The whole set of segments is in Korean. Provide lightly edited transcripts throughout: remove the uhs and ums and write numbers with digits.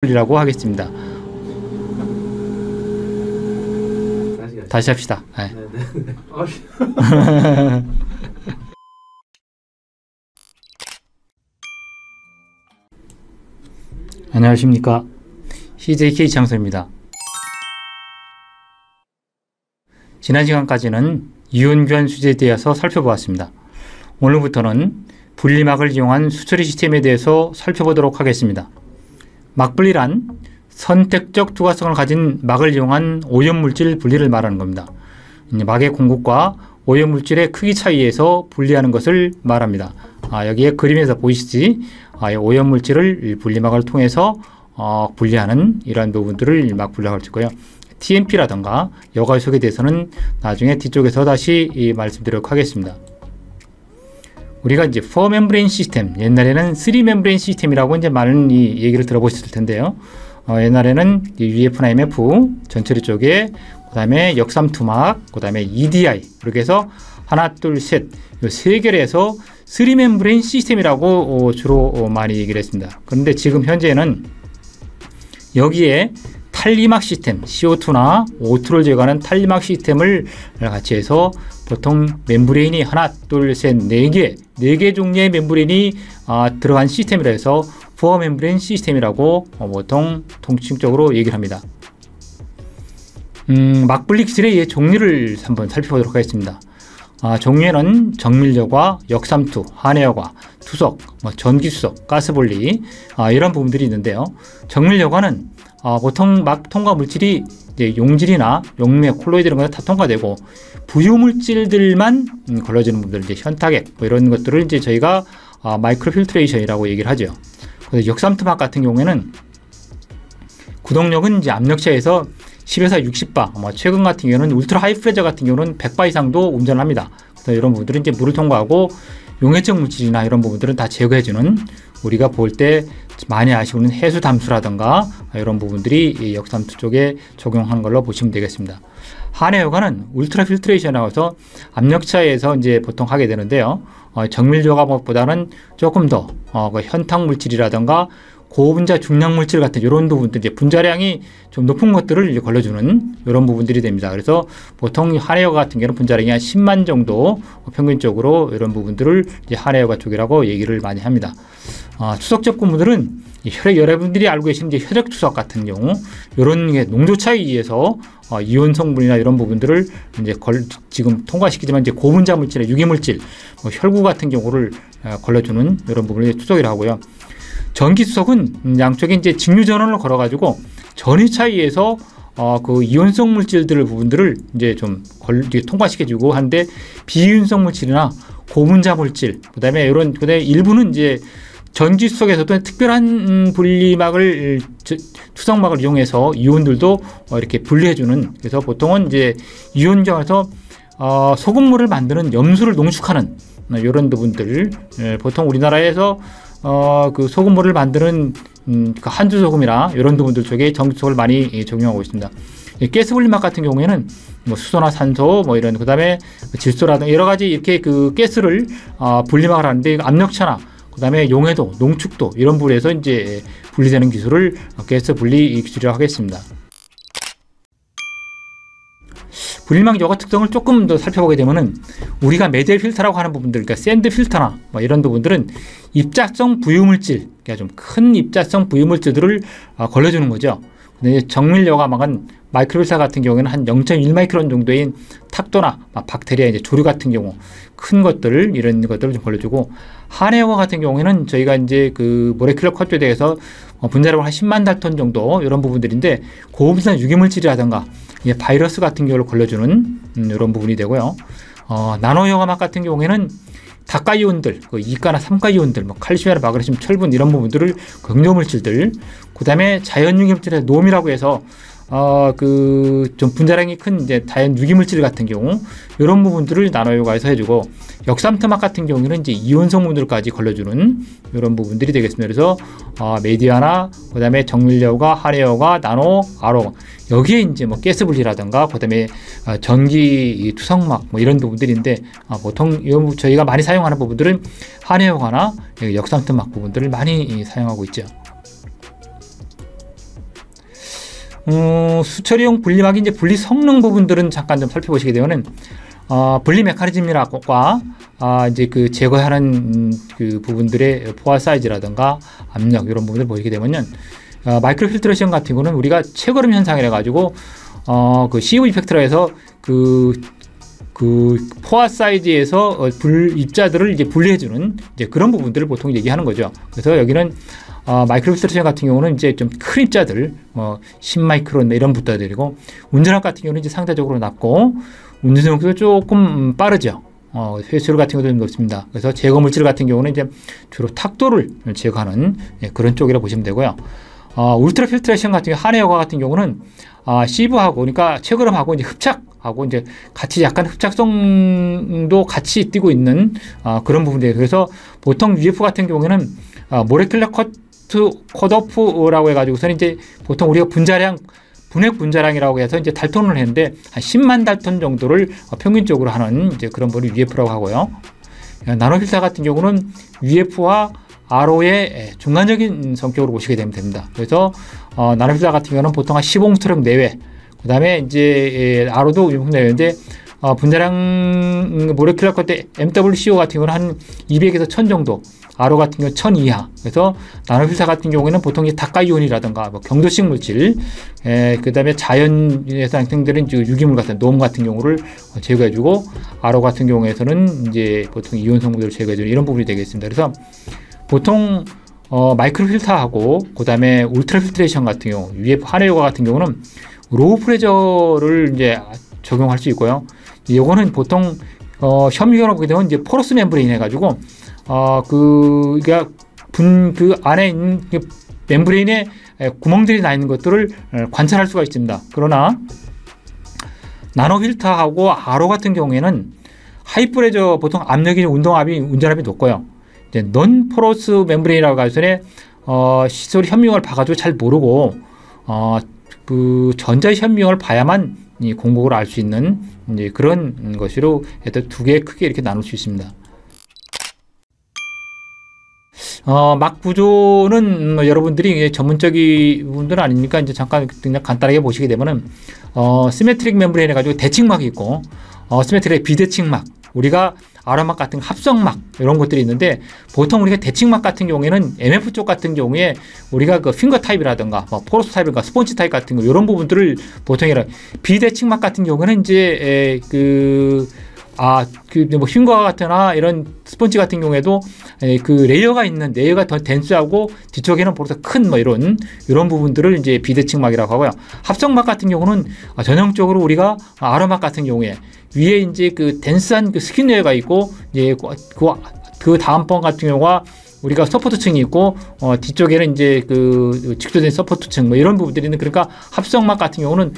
이라고 하겠습니다. 다시 합시다. 네. 안녕하십니까. CJK 장소입니다. 지난 시간까지는 이온교환 수제에 대해서 살펴보았습니다. 오늘부터는 분리막을 이용한 수처리 시스템에 대해서 살펴보도록 하겠습니다. 막분리란 선택적 투과성을 가진 막을 이용한 오염물질 분리를 말하는 겁니다. 막의 공급과 오염물질의 크기 차이에서 분리하는 것을 말합니다. 여기에 그림에서 보이시지 오염물질을 분리막을 통해서 분리하는 이러한 부분들을 막 분리할 수 있고요. TMP라든가 여과유속에 대해서는 나중에 뒤쪽에서 다시 말씀드리도록 하겠습니다. 우리가 이제 4멤브레인 시스템, 옛날에는 3멤브레인 시스템이라고 이제 많은 이 얘기를 들어보셨을 텐데요. 옛날에는 UF나 MF 전처리 쪽에, 그 다음에 역삼투막, 그 다음에 EDI, 이렇게 해서 하나, 둘, 셋, 이 세 결에서 3멤브레인 시스템이라고 주로 많이 얘기를 했습니다. 그런데 지금 현재는 여기에 탈리막 시스템, CO2나 O2를 제거하는 탈리막 시스템을 같이 해서 보통 멤브레인이 하나, 둘, 셋, 네 개 종류의 멤브레인이 들어간 시스템이라 해서 4멤브레인 시스템이라고 보통 통칭적으로 얘기를 합니다. 막분리 기술의 종류를 한번 살펴보도록 하겠습니다. 종류에는 정밀여과, 역삼투, 한해여과, 투석, 전기수석, 가스분리 이런 부분들이 있는데요. 정밀여과는 보통 막 통과 물질이 이제 용질이나 용매, 콜로이드 이런 거 다 통과되고 부유물질들만 걸러지는 부분들, 이제 현타액 이런 것들을 이제 저희가 마이크로 필트레이션이라고 얘기를 하죠. 그래서 역삼투막 같은 경우에는 구동력은 이제 압력차에서 10에서 60바, 최근 같은 경우는 울트라 하이 프레저 같은 경우는 100바 이상도 운전합니다. 그래서 이런 부분들은 이제 물을 통과하고 용해적 물질이나 이런 부분들은 다 제거해주는, 우리가 볼 때 많이 아시는 해수 담수라든가 이런 부분들이 역삼투 쪽에 적용하는 걸로 보시면 되겠습니다. 한해여과는 울트라 필트레이션이라고 해서 압력차에서 이제 보통 하게 되는데요. 정밀여과보다는 조금 더 현탁 물질이라든가 고분자 중량 물질 같은 이런 부분들, 이제 분자량이 좀 높은 것들을 이제 걸러주는 이런 부분들이 됩니다. 그래서 보통 한해여과 같은 경우는 분자량이 한 10만 정도 평균적으로 이런 부분들을 이제 한해여과 쪽이라고 얘기를 많이 합니다. 투석적 부분들은 여러분들이 알고 계신 이제 혈액 투석 같은 경우 이런 게 농도 차이에 의해서 이온 성분이나 이런 부분들을 이제 지금 통과시키지만 이제 고분자 물질의 유기물질, 혈구 같은 경우를 걸러주는 이런 부분을 투석이라고 하고요. 전기수석은 양쪽에 이제 직류 전원을 걸어가지고 전위 차이에서 그 이온성 물질들 부분들을 이제 좀 통과시켜주고 한데, 비이온성 물질이나 고분자 물질, 그다음에 일부는 이제 전기수석에서도 특별한 분리막을, 투석막을 이용해서 이온들도 이렇게 분리해주는, 그래서 보통은 이제 이온경에서 소금물을 만드는 염수를 농축하는 이런 부분들, 보통 우리나라에서 그 소금물을 만드는 그 한주소금이나 이런 부분들 쪽에 전기수석을 많이 적용하고 있습니다. 가스 분리막 같은 경우에는 수소나 산소 이런, 그 다음에 질소라든가 여러 가지 이렇게 그 가스를 분리막을 하는데 압력차나 그 다음에 용해도, 농축도 이런 부분에서 이제 분리되는 기술을 가스 분리 기술이라고 하겠습니다. 분리막 여과 특성을 조금 더 살펴보게 되면은, 우리가 메디얼 필터라고 하는 부분들, 그러니까 샌드 필터나 이런 부분들은 입자성 부유물질, 그러니까 좀 큰 입자성 부유물질들을 걸러주는 거죠. 근데 정밀 여과막은 마이크로필터 같은 경우에는 한 0.1 마이크론 정도인 탁도나 박테리아, 이제 조류 같은 경우 큰 것들을, 이런 것들을 좀 걸러주고, 한해여과 같은 경우에는 저희가 이제 그 모레큘러 컷에 대해서 분자량을 한 10만 달톤 정도 이런 부분들인데, 고분자 유기물질이라든가 바이러스 같은 경우를 걸러주는 이런 부분이 되고요. 나노여과막 같은 경우에는 다가이온들, 그 2가나 3가 이온들, 칼슘이나 마그네슘, 철분 이런 부분들을, 긍정물질들, 그 다음에 자연 유기물질의 놈이라고 해서 그 좀 분자량이 큰 이제 자연 유기물질 같은 경우 이런 부분들을 나노여과에서 해주고, 역삼투막 같은 경우는 이제 이온 성분들까지 걸러주는 이런 부분들이 되겠습니다. 그래서 메디아나 그 다음에 정밀여과, 한해여과, 나노, 아로, 여기에 이제 가스 분리라든가 그 다음에 전기 투석막 이런 부분들인데, 보통 저희가 많이 사용하는 부분들은 한해여과나 역삼투막 부분들을 많이 사용하고 있죠. 수처리용 분리막이 이제 분리 성능 부분들은 잠깐 좀 살펴보시게 되면은 분리 메커니즘이라과 이제 그 제거하는 그 부분들의 포화 사이즈라든가 압력 이런 부분들 보시게 되면은 마이크로 필트레이션 같은 경우는 우리가 체거름 현상이라 가지고 그 CO 이펙트라 해서 그 포화 사이즈에서 입자들을 이제 분리해주는 이제 그런 부분들을 보통 얘기하는 거죠. 그래서 여기는 마이크로 필트레이션 같은 경우는 이제 좀 큰 입자들, 10마이크론 이런 부터들이고, 운전학 같은 경우는 이제 상대적으로 낮고, 운전 속도도 조금 빠르죠. 회수율 같은 것도 좀 높습니다. 그래서 제거 물질 같은 경우는 이제 주로 탁도를 제거하는 그런 쪽이라고 보시면 되고요. 울트라 필트레이션 같은 경우, 한해여과 같은 경우는 시브하고, 그러니까 체거름하고 이제 흡착하고 이제 같이 약간 흡착성도 같이 띄고 있는 그런 부분이에요. 그래서 보통 UF 같은 경우에는 모레큘러 컷오프라고 해가지고서는 이제 보통 우리가 분핵 분자량이라고 해서 이제 달톤을 했는데 한 10만 달톤 정도를 평균적으로 하는 이제 그런 분이 UF라고 하고요. 나노필터 같은 경우는 UF와 RO의 중간적인 성격으로 보시게 되면 됩니다. 그래서 나노필터 같은 경우는 보통 한 15옹스트럭 내외, 그 다음에 이제 RO도 15옹스트럭 내외인데 분자량 모레큘러 컷 MWCO 같은 경우는 한 200에서 1000 정도, RO 같은 경우 1000 이하. 그래서 나노필터 같은 경우에는 보통 다가이온이라든가 경도식 물질, 그 다음에 자연에서 생성되는 유기물 같은 노음 같은 경우를 제거해주고, RO 같은 경우에서는 이제 보통 이온 성분들을 제거해주는 이런 부분이 되겠습니다. 그래서 보통 마이크로 필터하고 그 다음에 울트라 필트레이션 같은 경우, UF 한해여과 같은 경우는 로우 프레저를 이제 적용할 수 있고요. 이거는 보통 현미경으로 보게 되면 이제 포러스 멤브레인 해가지고 그 안에 있는 멤브레인에 구멍들이 나 있는 것들을 관찰할 수가 있습니다. 그러나 나노 필터하고 RO 같은 경우에는 하이프레저 보통 압력이 운전압이 높고요. 이제 넌 포러스 멤브레인이라고 해서 시설 현미경을 봐가지고 잘 모르고 그 전자 현미경을 봐야만 이 공곡을 알 수 있는 이제 그런 것으로 두 개 크게 이렇게 나눌 수 있습니다. 막 구조는 여러분들이 전문적인 부분들은 아니니까 이제 잠깐 그냥 간단하게 보시게 되면은 시메트릭 멤브레인 해가지고 대칭막이 있고 시메트릭 비대칭막, 우리가 아로막 같은 합성막 이런 것들이 있는데, 보통 우리가 대칭막 같은 경우에는 MF 쪽 같은 경우에 우리가 그 핑거 타입이라든가 포러스 타입이라든가 스폰지 타입 같은 거 이런 부분들을 보통이라, 비대칭막 같은 경우는 이제 핑거 같으나 이런 스펀지 같은 경우에도 그 레이어가 더 덴스하고 뒤쪽에는 보다 큰 이런 부분들을 이제 비대칭막이라고 하고요. 합성막 같은 경우는 전형적으로 우리가 아로막 같은 경우에 위에 이제 그 덴스한 그 스킨 레이어가 있고, 이제 그 다음 번 같은 경우가 우리가 서포트층이 있고 뒤쪽에는 이제 그 직조된 서포트층 이런 부분들이 있는, 그러니까 합성막 같은 경우는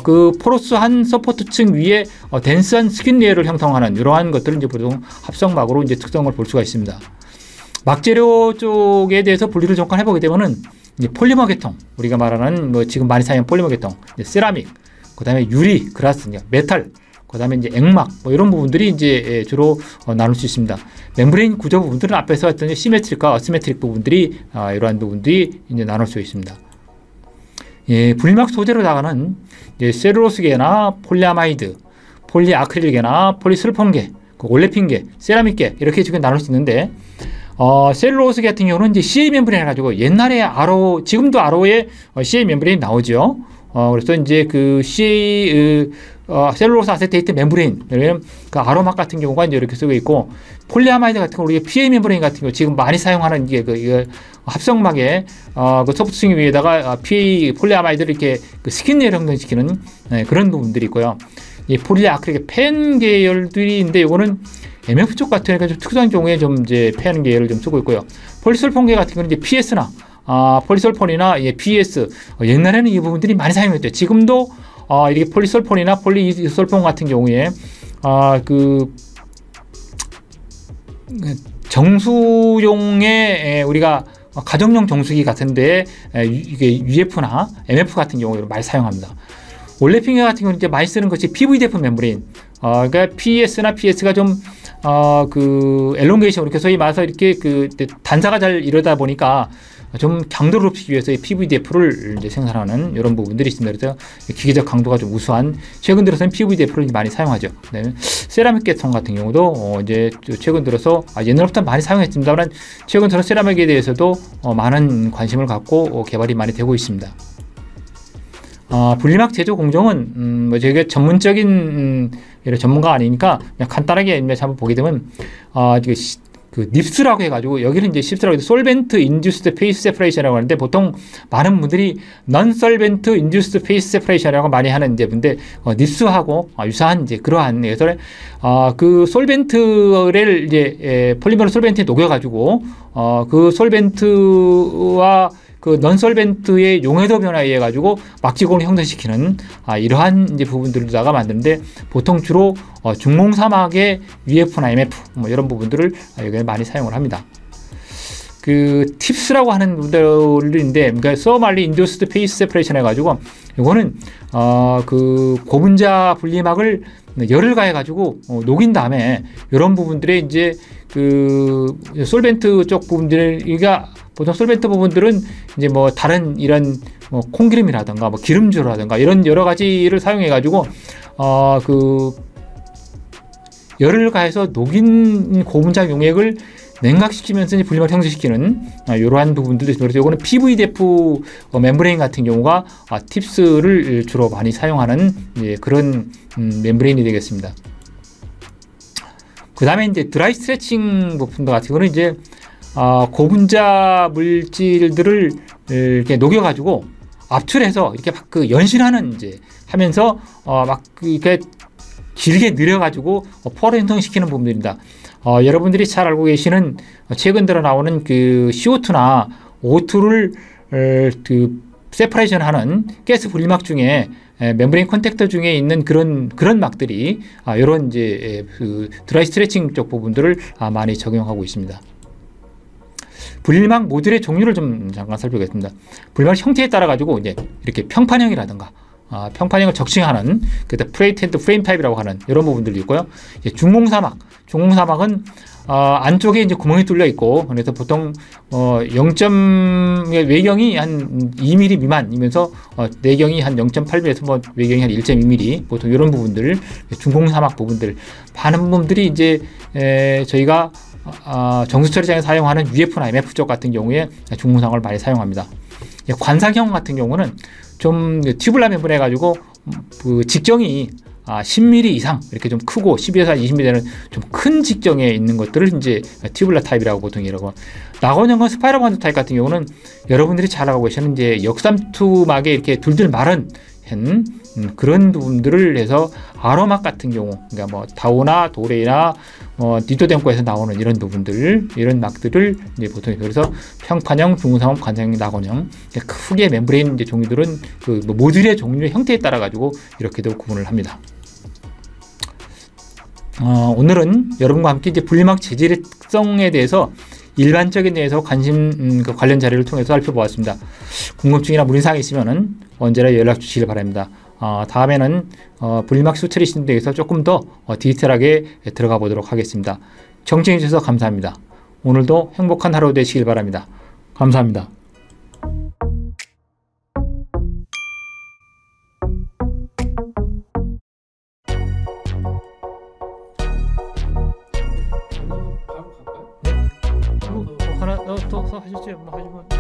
그 포러스한 서포트층 위에 덴스한 스킨 레이어를 형성하는 이러한 것들을 이제 보통 합성막으로 이제 특성을 볼 수가 있습니다. 막재료 쪽에 대해서 분리를 잠깐 해보게 되면은 이제 폴리머 계통, 우리가 말하는 지금 많이 사용하는 폴리머 계통, 세라믹, 그 다음에 유리, 글라스, 메탈, 그 다음에 이제 액막, 이런 부분들이 이제 주로 나눌 수 있습니다. 멤브레인 구조 부분들은 앞에서 했던 시메트릭과 어시메트릭 부분들이, 이러한 부분들이 이제 나눌 수 있습니다. 예, 분리막 소재로 나가는 셀룰로스계나 폴리아마이드, 폴리아크릴계나 폴리슬폰계, 올레핀계, 세라믹계, 이렇게 지금 나눌 수 있는데, 셀룰로스 같은 경우는 이제 CA 멤브레인 해가지고 옛날에 지금도 RO에 CA 멤브레인 나오죠. 그래서 이제 그 CA, 셀룰로스 아세테이트 멤브레인, 그 아로막 같은 경우가 이제 이렇게 쓰고 있고, 폴리아마이드 같은 경우, 우리가 PA 멤브레인 같은 경우, 지금 많이 사용하는 이게 합성막에, 그 소프트층 위에다가 PA 폴리아마이드를 이렇게 그 스킨 레이어를 형성시키는 그런 부분들이 있고요. 이 폴리아크릴의 펜 계열들이 있는데, 이거는 MF 쪽 같은 좀 특수한 경우에 좀 이제 펜 계열을 좀 쓰고 있고요. 폴리솔폰계 같은 경우는 이제 PS나, 폴리솔폰이나 PS, 옛날에는 이 부분들이 많이 사용했죠. 지금도 이게 폴리솔폰이나 폴리솔폰 같은 경우에 그 정수용의 우리가 가정용 정수기 같은데 이게 UF나 MF 같은 경우에 많이 사용합니다. 올레핀 같은 경우는 이제 많이 쓰는 것이 PVDF 멤브레인. 그러니까 PS나 PS가 좀 그 엘롱게이션, 이렇게 소위 말해서 이렇게 그 단사가 잘 이러다 보니까 좀 강도를 높이기 위해서 이 PVDF를 이제 생산하는 이런 부분들이 있습니다. 그래서 기계적 강도가 좀 우수한, 최근 들어서는 PVDF를 많이 사용하죠. 그다음에 세라믹 계통 같은 경우도 이제 최근 들어서 옛날부터 많이 사용했습니다만 최근 들어 세라믹에 대해서도 많은 관심을 갖고 개발이 많이 되고 있습니다. 분리막 제조 공정은 뭐 저희가 전문적인 이런 전문가가 아니니까 그냥 간단하게 한번 보게 되면 그 닙스라고 해가지고, 여기는 이제 닙스라고 해서 솔벤트 인듀스드 페이스 세퍼레이션이라고 하는데, 보통 많은 분들이 넌 솔벤트 인듀스드 페이스 세퍼레이션이라고 많이 하는 이제 근데 닙스하고 유사한 이제 그러한 예설에 그 솔벤트를 이제 폴리머 솔벤트에 녹여가지고 그 솔벤트와 그 넌솔벤트의 용해도 변화에 의해 가지고 막지공을 형성시키는 이러한 이제 부분들로다가 만드는데, 보통 주로 중공사막의 UF나 MF 뭐 이런 부분들을 여기에 많이 사용을 합니다. 그 팁스라고 하는 분들인데, 그러니까 서말리 인듀스드 페이스 세퍼레이션 해가지고 이거는 그 고분자 분리막을 열을 가해 가지고 녹인 다음에 이런 부분들에 이제 그 솔벤트 쪽 부분들이가, 보통 솔벤트 부분들은 이제 뭐 다른 이런 뭐 콩기름이라든가 뭐 기름주라든가 이런 여러 가지를 사용해 가지고 그 열을 가해서 녹인 고분자 용액을 냉각시키면서 이제 분리막을 형성시키는 이러한 부분들도 있습니다. 그래서 이거는 PVDF 멤브레인 같은 경우가 팁스를 주로 많이 사용하는 그런 멤브레인이 되겠습니다. 그 다음에 이제 드라이 스트레칭 부품 같은 경우는 이제 고분자 물질들을 이렇게 녹여가지고 압출해서 이렇게 막 그 연신하는 이제 하면서 막 이렇게 길게 늘여가지고 포를 형성시키는 부분들입니다. 여러분들이 잘 알고 계시는 최근 들어 나오는 그 CO2나 O2를 그 세퍼레이션 하는 가스 분리막 중에 멤브레인 컨택터 중에 있는 그런 막들이 이런 이제 그 드라이 스트레칭 쪽 부분들을 많이 적용하고 있습니다. 분리막 모듈의 종류를 좀 잠깐 살펴보겠습니다. 분리막 형태에 따라 가지고 이제 이렇게 평판형이라든가 평판형을 적층하는 프레이트 앤드 프레임 타입이라고 하는 이런 부분들도 있고요. 중공사막은 안쪽에 이제 구멍이 뚫려 있고, 그래서 보통 0. 외경이 한 2mm 미만이면서 내경이 한 0.8mm에서 뭐 외경이 한 1.2mm, 보통 이런 부분들, 중공사막 부분들, 많은 부분들이 이제 저희가 정수 처리장에 사용하는 UF나 MF 쪽 같은 경우에 중공사막을 많이 사용합니다. 관상형 같은 경우는 좀 튜블라 멤브레인 해가지고 그 직경이 10mm 이상 이렇게 좀 크고 12에서 20mm 되는 좀 큰 직경에 있는 것들을 이제 튜블라 타입이라고 보통 이라고. 낙원형과 스파이럴 바운드 타입 같은 경우는 여러분들이 잘 알고 계시는 이제 역삼투막에 이렇게 둘둘 마른 그런 부분들을 해서 아로막 같은 경우, 그러니까 뭐 다오나 도레이나 니토덴코에서 나오는 이런 부분들, 이런 막들을 이제 보통, 그래서 평판형, 중공사막, 관상형, 낙원형, 크게 멤브레인 이제 종류들은 그 모듈의 종류의 형태에 따라 가지고 이렇게도 구분을 합니다. 오늘은 여러분과 함께 이제 분리막 재질의 특성에 대해서 일반적인 데에서 관련 자료를 통해서 살펴보았습니다. 궁금증이나 문의사항이 있으면 언제나 연락 주시길 바랍니다. 다음에는 분리막 수처리 시스템에 대해서 조금 더 디테일하게 들어가 보도록 하겠습니다. 청취해 주셔서 감사합니다. 오늘도 행복한 하루 되시길 바랍니다. 감사합니다. 하나 더 하시죠.